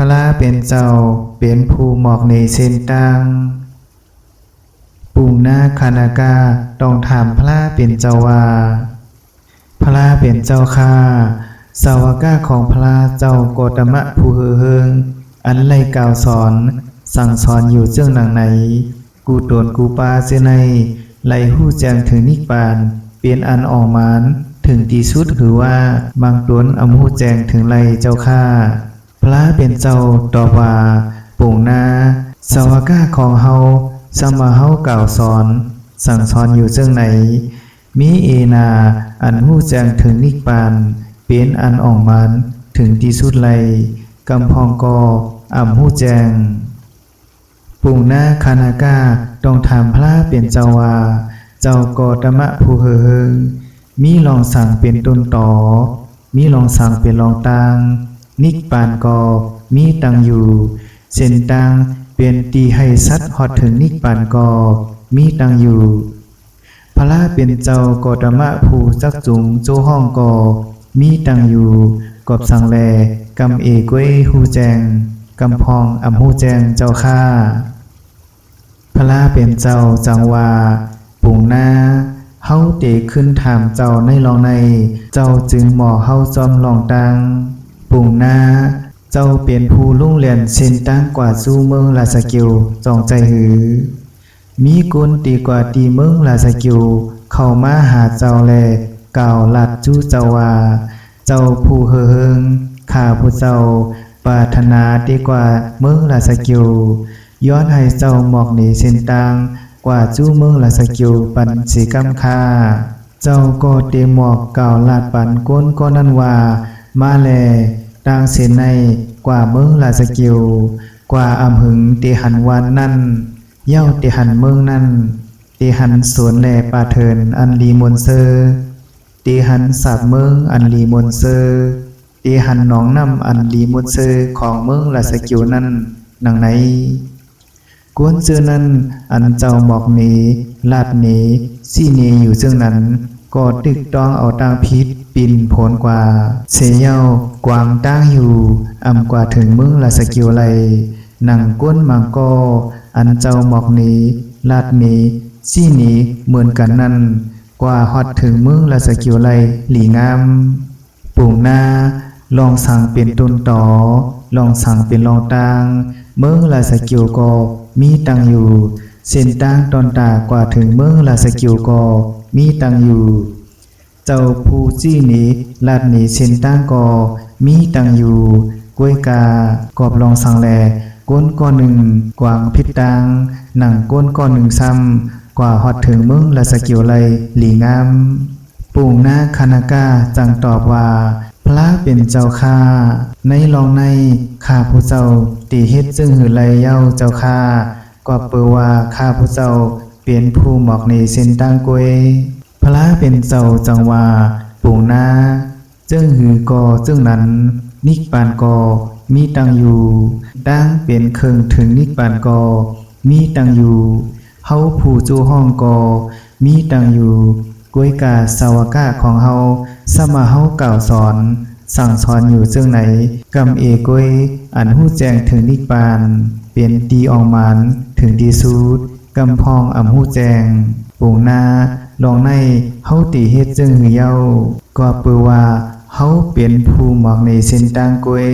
ระลาเป็นเจ้าเป็นผู้หมอกในเส้นตังปุงนาคานากาต้องถามพระเป็นเจ้าว่าพระเป็นเจ้าข้าสาวกาของพระเจ้าโกตมะผู้เฮิงอันไล่กล่าวสอนสั่งสอนอยู่เจ้าหนังไหนกูโดนกูปาเสในไล่หู้แจ้งถึงนิพพานเปลี่ยนอันออกมานถึงที่สุดคือว่าบางตนอำหู้แจ้งถึงไล่เจ้าข้าพระเป็นเจ้าตอบว่าปุงนาสาวกาของเฮาสมาเฮากล่าวสอนสั่งสอนอยู่เจ้าไหนมีเอนาอันหู้แจ้งถึงนิพพานเปลี่ยนอันออกมานถึงที่สุดไล่กำพองกออำหู้แจ้งปุงนาคานากาต้องถามพระเป็นเจ้าว่าเจ้าโกตมะผู้เฮิงมีลองสั่งเป็นต้นต่อมีลองสั่งเป็นลองตังนิกปานกอมีตังอยู่เส้นตังเป็นตีให้สัตว์ฮอดถึงนิกปานกอมีตังอยู่พระเป็นเจ้าโกตมะผู้จักจุงโจห้องกอมีตังอยู่กบสังแลกำเอกวยหูแจงกำพองอำหูแจงเจ้าข้าพระเป็นเจ้าจังว่าปุงนาเฮาเตขึ้นถามเจ้าในลองในเจ้าจึงหมอเฮาจอมลองตังปุงนาเจ้าเป็นผู้ลุ่งเรียนเส้นตั้งกว่าสู้เมืองลาสกิวจองใจหือมีกุลตีกว่าตีเมืองลาสกิวเข้ามาหาเจ้าแลกล่าวลัดจู้เจ้าว่าเจ้าผู้เฮิงข้าผู้เจ้าปรารถนาดีกว่าเมืองลาสกิวย้อนให้เจ้าหมอกหนีเส้นตังกว่าจู้เมืองลาสกิวปันสีกำคาเจ้าก็เตหมอกกล่าวลาดปันก้นก็นั่นว่ามาแลต่างเส้นในกว่าเมืองลาสกิวกว่าอำหึงเตหันวันนั่นเย้าเตหันเมืองนั่นเตหันสวนแลป่าเทินอันลีมนเซอเตหันสาบเมืองอันลีมนเซอเตหันหนองน้ำอันลีมนเซอของเมืองลาสกิวนั่นหนังไหนกวนเจอนั้นอันเจ้าหมอกหนีลาดหนีซี่หนีอยู่เจ้านั้นก็ตึกต้องเอาตางพิษปินผลกว่าเสียเย้ากวางตั้งอยู่อำกว่าถึงเมืองลาสกิวไลหนังก้นมังก็อันเจ้าหมอกหนีลาดหนีซี่หนีเหมือนกันนั้นกว่าฮอดถึงเมืองลาสกิวไลหลีงามปุ่งหน้าลองสั่งเป็นต้นต่อลองสั่งเป็นลองตังเมืองลาสกิวก็มีตังอยู่เส้นตังตอนตากว่าถึงเมืองลาสกิวก็มีตังอยู่เจ้าผู้จี้หนีลาดหนีเส้นตังก็มีตังอยู่กล้วยกากอบลองสั่งแลก้นก้อนหนึ่งกวางพิษตังหนังก้นก้อนหนึ่งซ้ำกว่าฮอดถึงเมืองลาสกิวไลหลีงามปุงนาคานากาจังตอบว่าพระเป็นเจ้าข้าในลองในข้าผู้เจ้าตีเฮ็ดจึงหือไลเย้าเจ้าข้าก็เปว่าข้าผู้เจ้าเป็นผู้หมอกในเส้นตั้งกวยพระเป็นเจ้าจังว่าปุงนาจึงหือก็จึงนั้นนิกปานก็มีตังอยู่ดังเป็นเคิงถึงนิกปานก็มีตังอยู่เฮาผู้จู้ห้องก็มีตังอยู่กวยกาสาวกาของเฮาสมาเฮากล่าวสอนสั่งสอนอยู่เจ้าไหนกำเอกวยอันหู้แจ้งถึงนิพพานเป็นตีอองมันถึงดีสูดกำพองอำหู้แจ้งปุงนาลองในเฮาตีเฮ็ดจึงหือเย้าก็เปว่าเฮาเป็นผู้หมอกในเส้นตังกวย